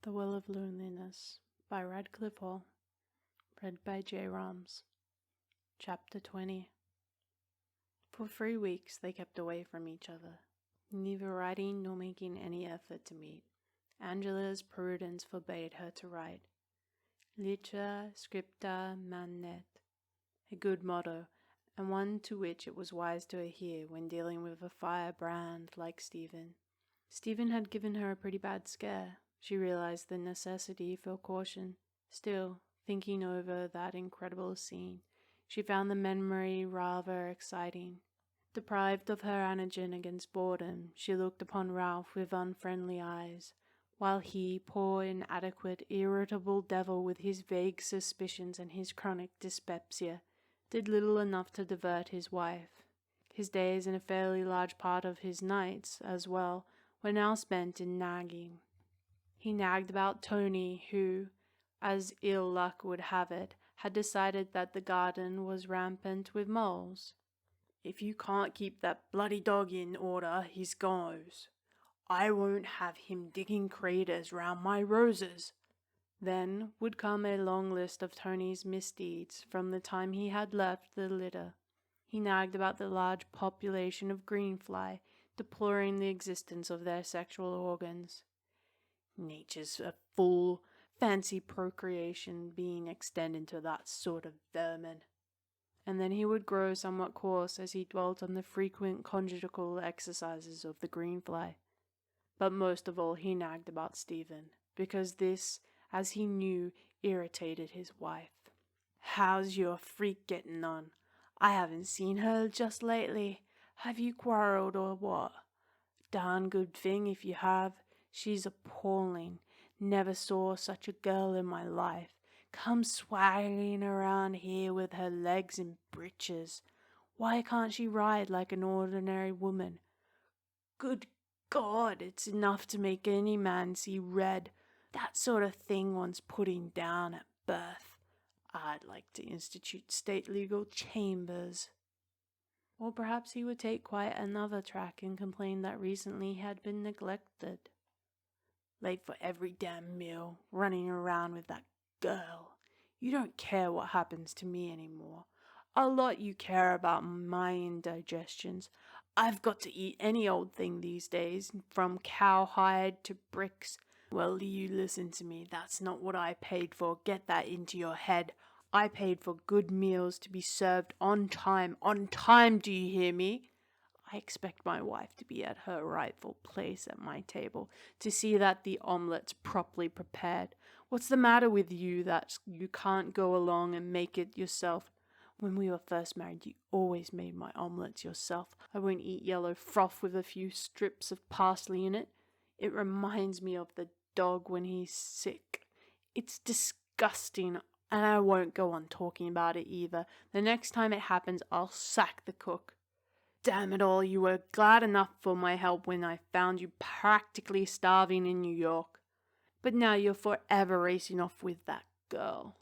The Well of Loneliness by Radclyffe. Read by JayRaams. Chapter 20. For 3 weeks they kept away from each other, neither writing nor making any effort to meet. Angela's prudence forbade her to write. Litera scripta manet, a good motto, and one to which it was wise to adhere when dealing with a firebrand like Stephen. Stephen had given her a pretty bad scare. She realized the necessity for caution. Still, thinking over that incredible scene, she found the memory rather exciting. Deprived of her anagen against boredom, she looked upon Ralph with unfriendly eyes, while he, poor, inadequate, irritable devil with his vague suspicions and his chronic dyspepsia, did little enough to divert his wife. His days, and a fairly large part of his nights as well, were now spent in nagging. He nagged about Tony, who, as ill luck would have it, had decided that the garden was rampant with moles. "If you can't keep that bloody dog in order, he goes. I won't have him digging craters round my roses." Then would come a long list of Tony's misdeeds from the time he had left the litter. He nagged about the large population of greenfly, deploring the existence of their sexual organs. "Nature's a fool. Fancy procreation being extended to that sort of vermin." And then he would grow somewhat coarse as he dwelt on the frequent conjugal exercises of the greenfly. But most of all he nagged about Stephen, because this, as he knew, irritated his wife. "How's your freak getting on? I haven't seen her just lately. Have you quarrelled or what? Darn good thing if you have. She's appalling. Never saw such a girl in my life. Comes swaggering around here with her legs in breeches. Why can't she ride like an ordinary woman? Good God, it's enough to make any man see red. That sort of thing wants putting down at birth. I'd like to institute state legal chambers." Or perhaps he would take quite another track and complain that recently he had been neglected. "Late for every damn meal, running around with that girl. You don't care what happens to me anymore. A lot you care about my indigestions. I've got to eat any old thing these days, from cowhide to bricks. Well, you listen to me. That's not what I paid for. Get that into your head. I paid for good meals to be served on time. On time, do you hear me? I expect my wife to be at her rightful place at my table, to see that the omelet's properly prepared. What's the matter with you that you can't go along and make it yourself? When we were first married, you always made my omelettes yourself. I won't eat yellow froth with a few strips of parsley in it. It reminds me of the dog when he's sick. It's disgusting, and I won't go on talking about it either. The next time it happens, I'll sack the cook. Damn it all, you were glad enough for my help when I found you practically starving in New York. But now you're forever racing off with that girl.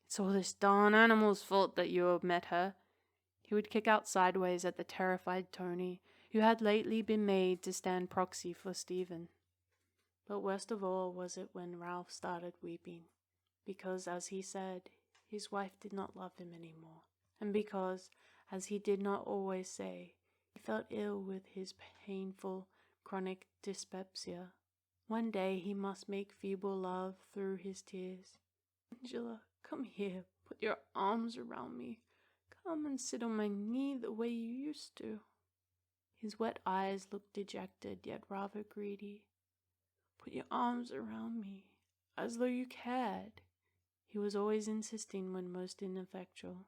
It's all this darn animal's fault that you have met her." He would kick out sideways at the terrified Tony, who had lately been made to stand proxy for Stephen. But worst of all was it when Ralph started weeping, because, as he said, his wife did not love him any more, and because, as he did not always say, he felt ill with his painful, chronic dyspepsia. One day he must make feeble love through his tears. "Angela, come here, put your arms around me. Come and sit on my knee the way you used to." His wet eyes looked dejected, yet rather greedy. "Put your arms around me, as though you cared." He was always insisting when most ineffectual.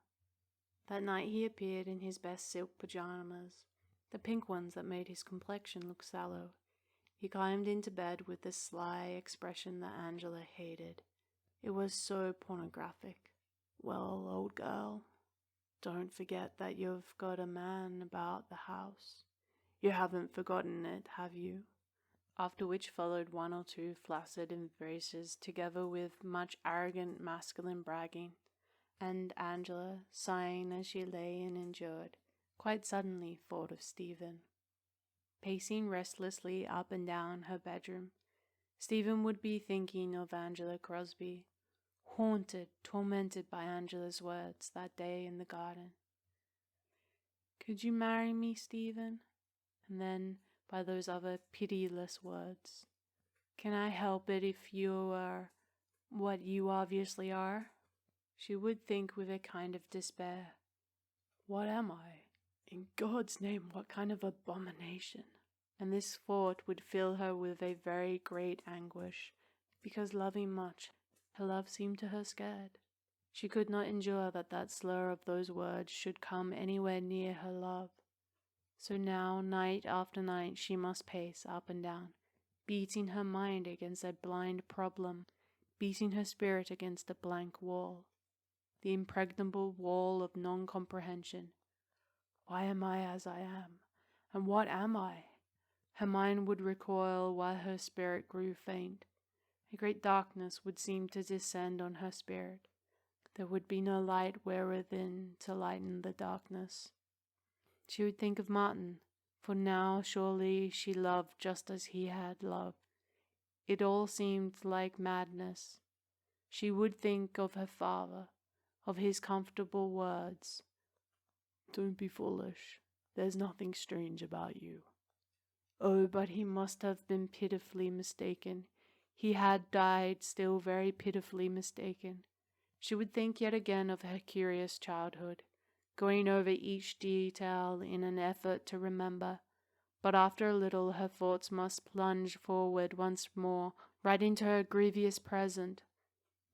That night he appeared in his best silk pajamas, the pink ones that made his complexion look sallow. He climbed into bed with the sly expression that Angela hated. It was so pornographic. "Well, old girl, don't forget that you've got a man about the house. You haven't forgotten it, have you?" After which followed one or two flaccid embraces, together with much arrogant masculine bragging, and Angela, sighing as she lay and endured, quite suddenly thought of Stephen. Pacing restlessly up and down her bedroom, Stephen would be thinking of Angela Crosby, haunted, tormented by Angela's words that day in the garden. Could you marry me, Stephen? And then by those other pitiless words. Can I help it if you are what you obviously are? She would think with a kind of despair. What am I? In God's name, what kind of abomination? And this thought would fill her with a very great anguish, because loving much, her love seemed to her scared. She could not endure that slur of those words should come anywhere near her love. So now, night after night, she must pace up and down, beating her mind against a blind problem, beating her spirit against a blank wall, the impregnable wall of non-comprehension. Why am I as I am? And what am I? Her mind would recoil while her spirit grew faint. A great darkness would seem to descend on her spirit. There would be no light wherewithin to lighten the darkness. She would think of Martin, for now surely she loved just as he had loved. It all seemed like madness. She would think of her father, of his comfortable words. Don't be foolish. There's nothing strange about you. Oh, but he must have been pitifully mistaken. He had died still very pitifully mistaken. She would think yet again of her curious childhood, going over each detail in an effort to remember. But after a little her thoughts must plunge forward once more, right into her grievous present.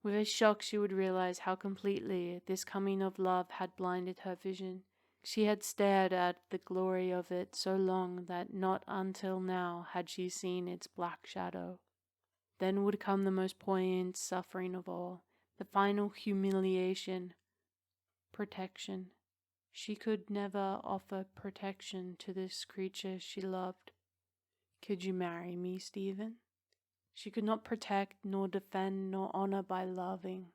With a shock she would realize how completely this coming of love had blinded her vision. She had stared at the glory of it so long that not until now had she seen its black shadow. Then would come the most poignant suffering of all, the final humiliation, protection. She could never offer protection to this creature she loved. Could you marry me, Stephen? She could not protect, nor defend, nor honor by loving.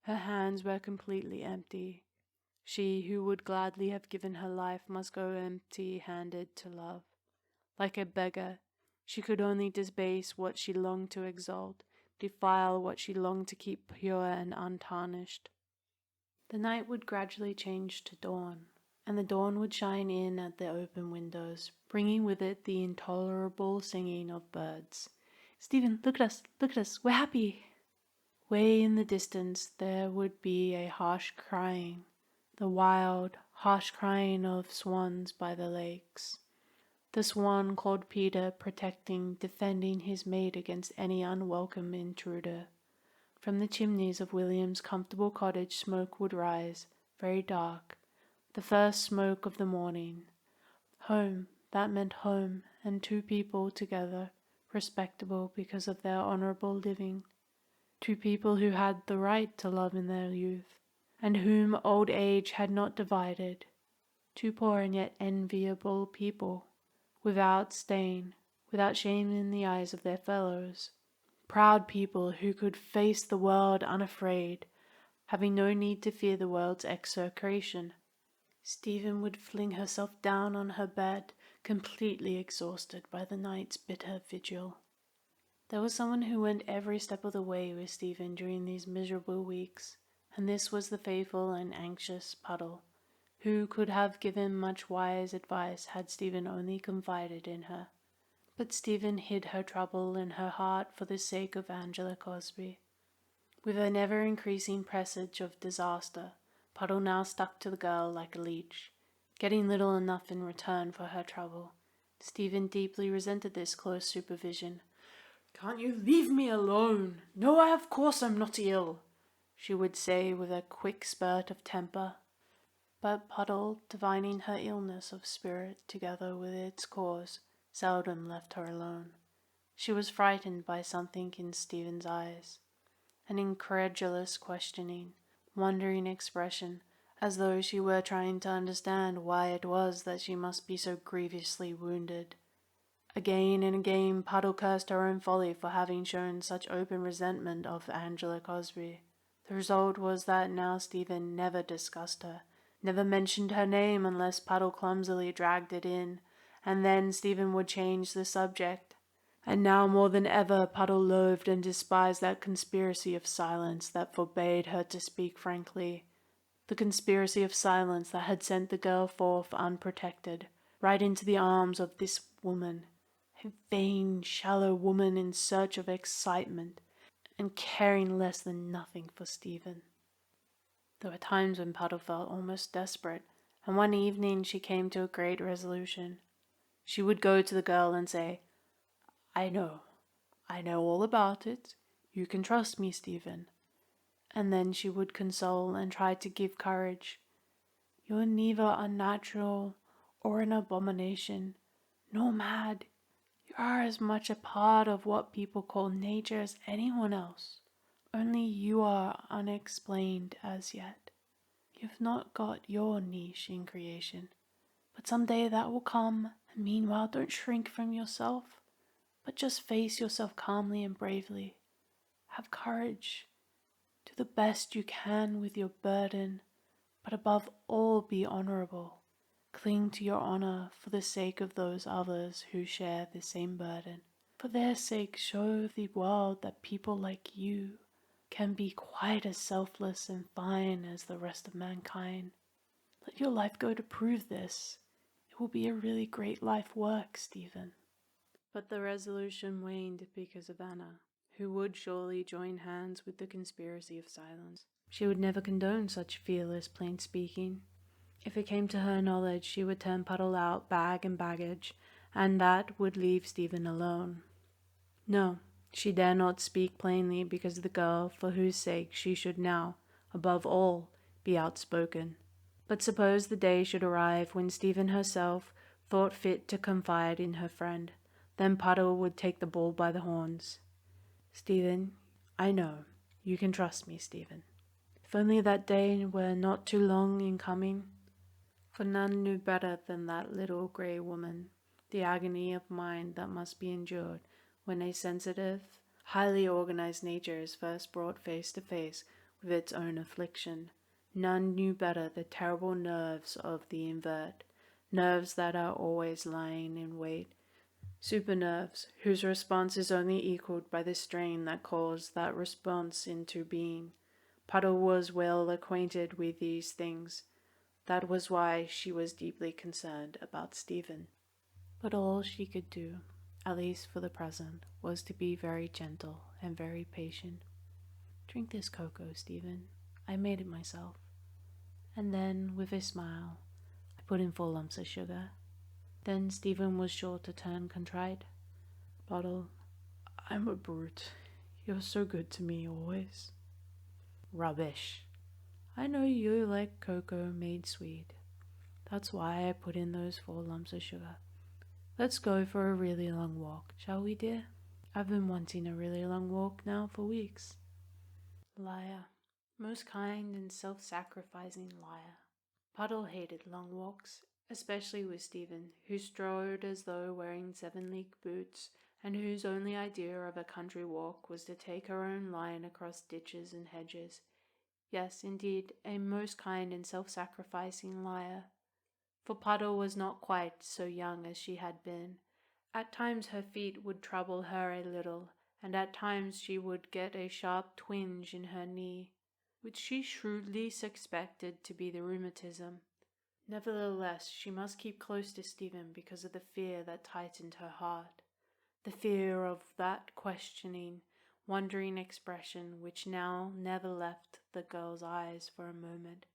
Her hands were completely empty. She who would gladly have given her life must go empty-handed to love. Like a beggar, she could only debase what she longed to exalt, defile what she longed to keep pure and untarnished. The night would gradually change to dawn, and the dawn would shine in at the open windows, bringing with it the intolerable singing of birds. Stephen, look at us, we're happy! Way in the distance there would be a harsh crying, the wild, harsh crying of swans by the lakes. The swan called Peter, protecting, defending his mate against any unwelcome intruder. From the chimneys of William's comfortable cottage smoke would rise, very dark, the first smoke of the morning. Home, that meant home, and two people together, respectable because of their honorable living. Two people who had the right to love in their youth, and whom old age had not divided. Two poor and yet enviable people, without stain, without shame in the eyes of their fellows. Proud people who could face the world unafraid, having no need to fear the world's execration. Stephen would fling herself down on her bed, completely exhausted by the night's bitter vigil. There was someone who went every step of the way with Stephen during these miserable weeks, and this was the faithful and anxious Puddle, who could have given much wise advice had Stephen only confided in her. But Stephen hid her trouble in her heart for the sake of Angela Crosby. With an ever-increasing presage of disaster, Puddle now stuck to the girl like a leech, getting little enough in return for her trouble. Stephen deeply resented this close supervision. "Can't you leave me alone? No, of course I'm not ill," she would say with a quick spurt of temper. But Puddle, divining her illness of spirit together with its cause, seldom left her alone. She was frightened by something in Stephen's eyes, an incredulous questioning, wondering expression, as though she were trying to understand why it was that she must be so grievously wounded. Again and again Puddle cursed her own folly for having shown such open resentment of Angela Crosby. The result was that now Stephen never discussed her, never mentioned her name unless Puddle clumsily dragged it in, and then Stephen would change the subject. And now more than ever Puddle loathed and despised that conspiracy of silence that forbade her to speak frankly. The conspiracy of silence that had sent the girl forth unprotected, right into the arms of this woman, a vain, shallow woman in search of excitement, and caring less than nothing for Stephen. There were times when Puddle felt almost desperate, and one evening she came to a great resolution. She would go to the girl and say, I know all about it. You can trust me, Stephen. And then she would console and try to give courage. You're neither unnatural or an abomination, nor mad. You are as much a part of what people call nature as anyone else. Only you are unexplained as yet. You've not got your niche in creation, but someday that will come, and meanwhile don't shrink from yourself, but just face yourself calmly and bravely. Have courage. Do the best you can with your burden, but above all be honorable. Cling to your honor for the sake of those others who share the same burden. For their sake, show the world that people like you can be quite as selfless and fine as the rest of mankind. Let your life go to prove this. It will be a really great life work, Stephen. But the resolution waned because of Anna, who would surely join hands with the conspiracy of silence. She would never condone such fearless plain speaking. If it came to her knowledge, she would turn Puddle out, bag and baggage, and that would leave Stephen alone. No, she dare not speak plainly because of the girl for whose sake she should now, above all, be outspoken. But suppose the day should arrive when Stephen herself thought fit to confide in her friend, then Puddle would take the bull by the horns. Stephen, I know, you can trust me, Stephen. If only that day were not too long in coming. For none knew better than that little grey woman the agony of mind that must be endured when a sensitive, highly organized nature is first brought face to face with its own affliction. None knew better the terrible nerves of the invert, nerves that are always lying in wait, super nerves whose response is only equaled by the strain that calls that response into being. Puddle was well acquainted with these things. That was why she was deeply concerned about Stephen. But all she could do, at least for the present, was to be very gentle and very patient. Drink this cocoa, Stephen. I made it myself. And then, with a smile, I put in 4 lumps of sugar. Then Stephen was sure to turn contrite. Puddle, I'm a brute. You're so good to me always. Rubbish. I know you like cocoa made sweet. That's why I put in those 4 lumps of sugar. Let's go for a really long walk, shall we, dear? I've been wanting a really long walk now for weeks. Liar. Most kind and self-sacrificing liar. Puddle hated long walks, especially with Stephen, who strode as though wearing 7-league boots, and whose only idea of a country walk was to take her own line across ditches and hedges. Yes, indeed, a most kind and self-sacrificing liar. For Puddle was not quite so young as she had been. At times her feet would trouble her a little, and at times she would get a sharp twinge in her knee, which she shrewdly suspected to be the rheumatism. Nevertheless, she must keep close to Stephen because of the fear that tightened her heart, the fear of that questioning, wondering expression which now never left the girl's eyes for a moment.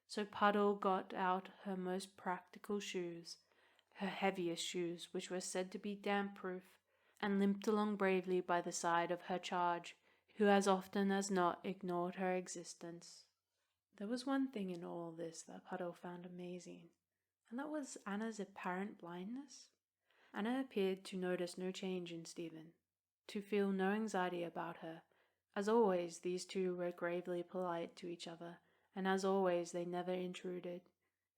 So Puddle got out her most practical shoes, her heaviest shoes, which were said to be damp-proof, and limped along bravely by the side of her charge, who as often as not ignored her existence. There was one thing in all this that Puddle found amazing, and that was Anna's apparent blindness. Anna appeared to notice no change in Stephen, to feel no anxiety about her. As always, these two were gravely polite to each other, and as always they never intruded.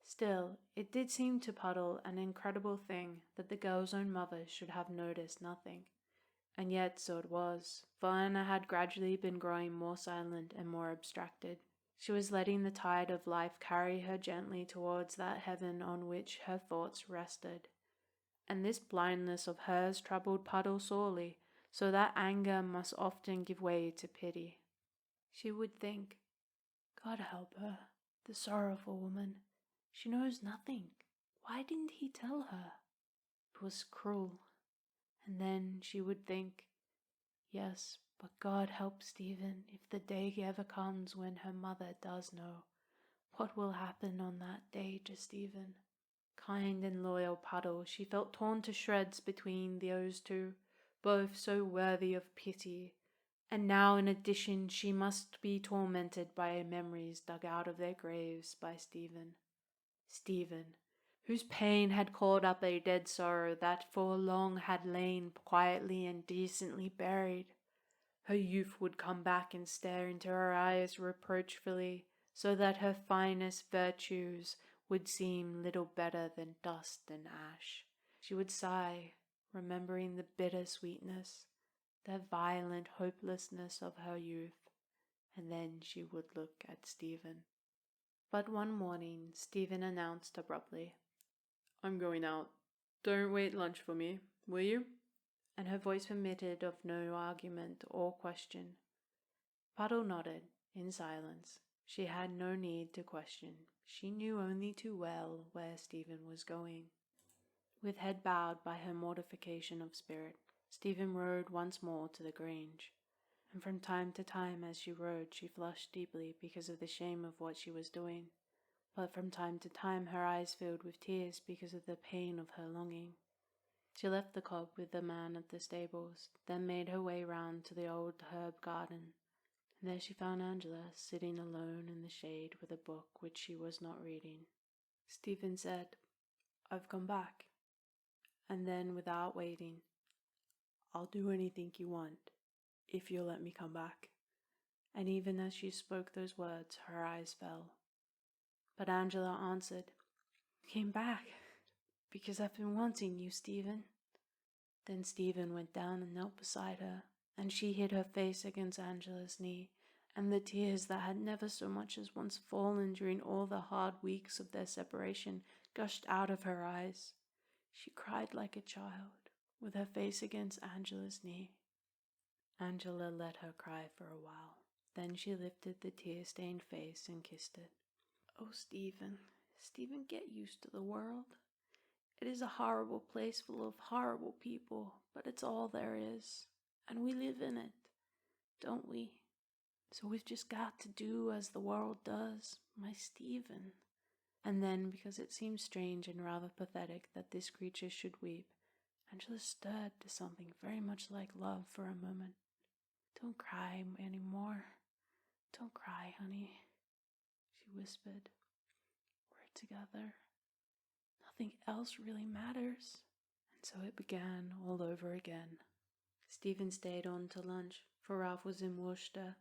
Still, it did seem to Puddle an incredible thing that the girl's own mother should have noticed nothing. And yet so it was, for Anna had gradually been growing more silent and more abstracted. She was letting the tide of life carry her gently towards that heaven on which her thoughts rested. And this blindness of hers troubled Puddle sorely, so that anger must often give way to pity. She would think, God help her, the sorrowful woman. She knows nothing. Why didn't he tell her? It was cruel. And then she would think, yes, but God help Stephen if the day ever comes when her mother does know. What will happen on that day to Stephen? Kind and loyal Puddle, she felt torn to shreds between those two, both so worthy of pity. And now in addition she must be tormented by memories dug out of their graves by Stephen. Stephen, whose pain had called up a dead sorrow that for long had lain quietly and decently buried. Her youth would come back and stare into her eyes reproachfully, so that her finest virtues would seem little better than dust and ash. She would sigh, remembering the bitter sweetness, the violent hopelessness of her youth, and then she would look at Stephen. But one morning Stephen announced abruptly, I'm going out. Don't wait lunch for me, will you? And her voice permitted of no argument or question. Puddle nodded, in silence. She had no need to question. She knew only too well where Stephen was going. With head bowed by her mortification of spirit, Stephen rode once more to the Grange. And from time to time as she rode she flushed deeply because of the shame of what she was doing. But from time to time her eyes filled with tears because of the pain of her longing. She left the cob with the man at the stables, then made her way round to the old herb garden, and there she found Angela sitting alone in the shade with a book which she was not reading. Stephen said, I've come back. And then, without waiting, I'll do anything you want, if you'll let me come back. And even as she spoke those words, her eyes fell. But Angela answered, Came back, because I've been wanting you, Stephen. Then Stephen went down and knelt beside her, and she hid her face against Angela's knee, and the tears that had never so much as once fallen during all the hard weeks of their separation gushed out of her eyes. She cried like a child, with her face against Angela's knee. Angela let her cry for a while. Then she lifted the tear-stained face and kissed it. Oh, Stephen, Stephen, get used to the world. It is a horrible place full of horrible people, but it's all there is, and we live in it, don't we? So we've just got to do as the world does, my Stephen. And then, because it seemed strange and rather pathetic that this creature should weep, Angela stirred to something very much like love for a moment. Don't cry any more. Don't cry, honey, she whispered. We're together. Nothing else really matters. And so it began all over again. Stephen stayed on to lunch, for Ralph was in Worcester.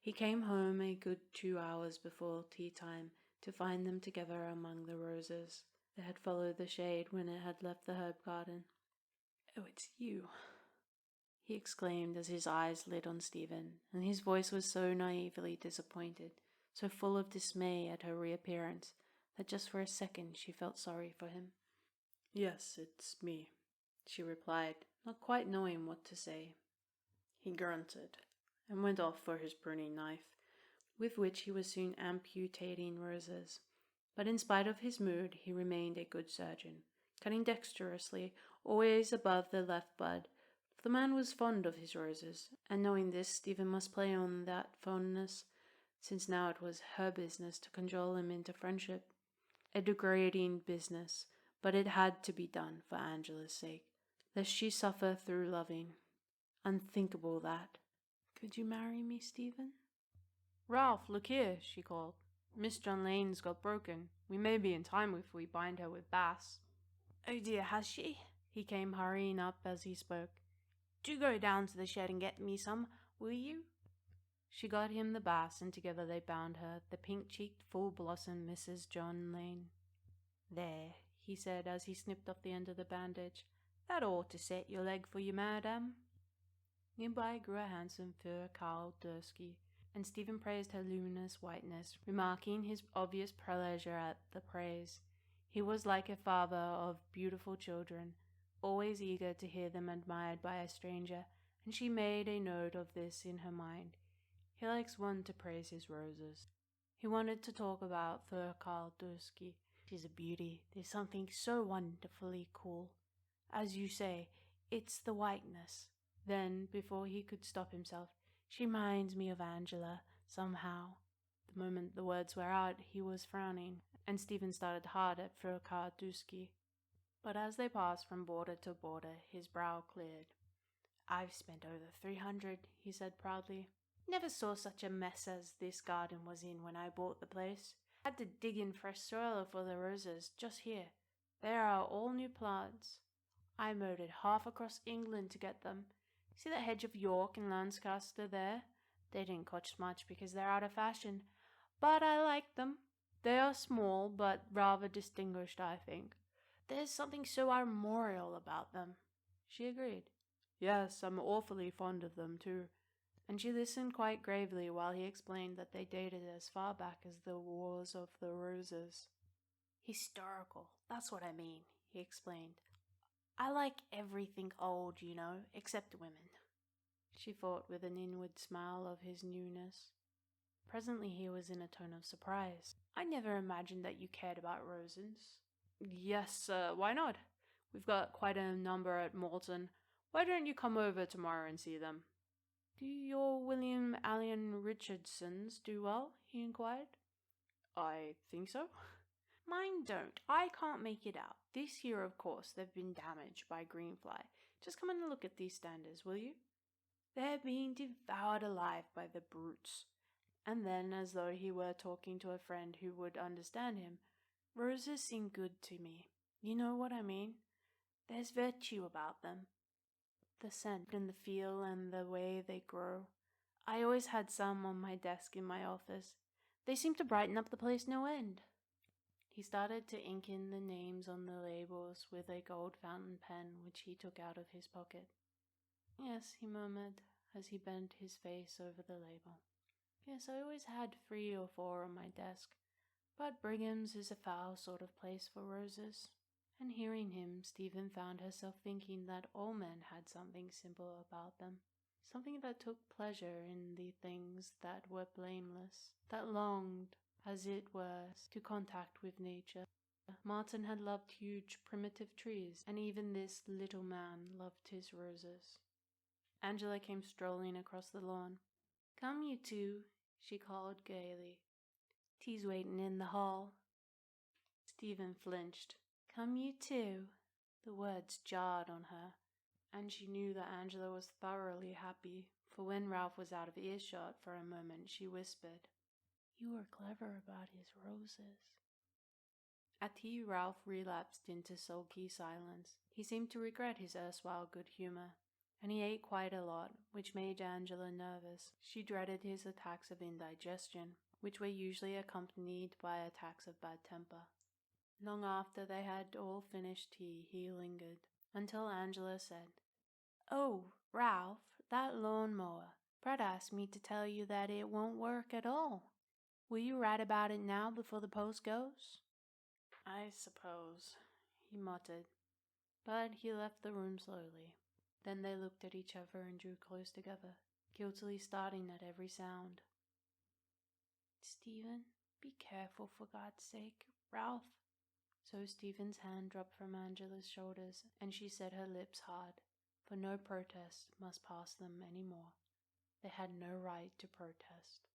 He came home a good 2 hours before tea time to find them together among the roses that had followed the shade when it had left the herb garden. Oh, it's you, he exclaimed as his eyes lit on Stephen, and his voice was so naively disappointed, so full of dismay at her reappearance, that just for a second she felt sorry for him. Yes, it's me, she replied, not quite knowing what to say. He grunted, and went off for his pruning knife, with which he was soon amputating roses. But in spite of his mood, he remained a good surgeon, cutting dexterously, always above the left bud. For the man was fond of his roses, and knowing this, Stephen must play on that fondness, since now it was her business to cajole him into friendship. A degrading business, but it had to be done for Angela's sake, lest she suffer through loving. Unthinkable that. Could you marry me, Stephen? Ralph, look here, she called. Miss John Lane's got broken. We may be in time if we bind her with bass. Oh dear, has she? He came hurrying up as he spoke. Do go down to the shed and get me some, will you? She got him the bass, and together they bound her, the pink-cheeked, full-blossomed Mrs. John Lane. There, he said as he snipped off the end of the bandage. That ought to set your leg for you, madam. Nearby grew a handsome fur-cowled Dursky, and Stephen praised her luminous whiteness, remarking his obvious pleasure at the praise. He was like a father of beautiful children, always eager to hear them admired by a stranger, and she made a note of this in her mind. He likes one to praise his roses. He wanted to talk about Thurkaldurski. She's a beauty. There's something so wonderfully cool. As you say, it's the whiteness. Then, before he could stop himself, she reminds me of Angela, somehow. The moment the words were out, he was frowning, and Stephen started hard at Thurkaldurski. But as they passed from border to border, his brow cleared. I've spent over 300, he said proudly. Never saw such a mess as this garden was in when I bought the place. Had to dig in fresh soil for the roses, just here. There are all new plants. I mowed it half across England to get them. See the hedge of York and Lancaster there? They didn't cost much because they're out of fashion, but I like them. They are small, but rather distinguished, I think. There's something so armorial about them. She agreed. Yes, I'm awfully fond of them too. And she listened quite gravely while he explained that they dated as far back as the Wars of the Roses. Historical, that's what I mean, he explained. I like everything old, you know, except women. She thought with an inward smile of his newness. Presently he was in a tone of surprise. I never imagined that you cared about roses. Yes, why not? We've got quite a number at Malton. Why don't you come over tomorrow and see them? Do your William Allen Richardsons do well? He inquired. I think so. Mine don't. I can't make it out. This year, of course, they've been damaged by greenfly. Just come and look at these standers, will you? They're being devoured alive by the brutes. And then, as though he were talking to a friend who would understand him, roses seem good to me. You know what I mean? There's virtue about them. The scent and the feel and the way they grow. I always had some on my desk in my office. They seem to brighten up the place no end. He started to ink in the names on the labels with a gold fountain pen which he took out of his pocket. Yes, he murmured as he bent his face over the label. Yes, I always had 3 or 4 on my desk, but Brigham's is a foul sort of place for roses. And hearing him, Stephen found herself thinking that all men had something simple about them, something that took pleasure in the things that were blameless, that longed, as it were, to contact with nature. Martin had loved huge primitive trees, and even this little man loved his roses. Angela came strolling across the lawn. Come, you two, she called gaily. Tea's waiting in the hall. Stephen flinched. Come, you too. The words jarred on her, and she knew that Angela was thoroughly happy, for when Ralph was out of earshot for a moment, she whispered, You were clever about his roses. At tea, Ralph relapsed into sulky silence. He seemed to regret his erstwhile good humor, and he ate quite a lot, which made Angela nervous. She dreaded his attacks of indigestion, which were usually accompanied by attacks of bad temper. Long after they had all finished tea, he lingered, until Angela said, Oh, Ralph, that lawn-mower. Brad asked me to tell you that it won't work at all. Will you write about it now before the post goes? I suppose, he muttered, but he left the room slowly. Then they looked at each other and drew close together, guiltily starting at every sound. Stephen, be careful for God's sake, Ralph. So Stephen's hand dropped from Angela's shoulders, and she set her lips hard, for no protest must pass them any more. They had no right to protest.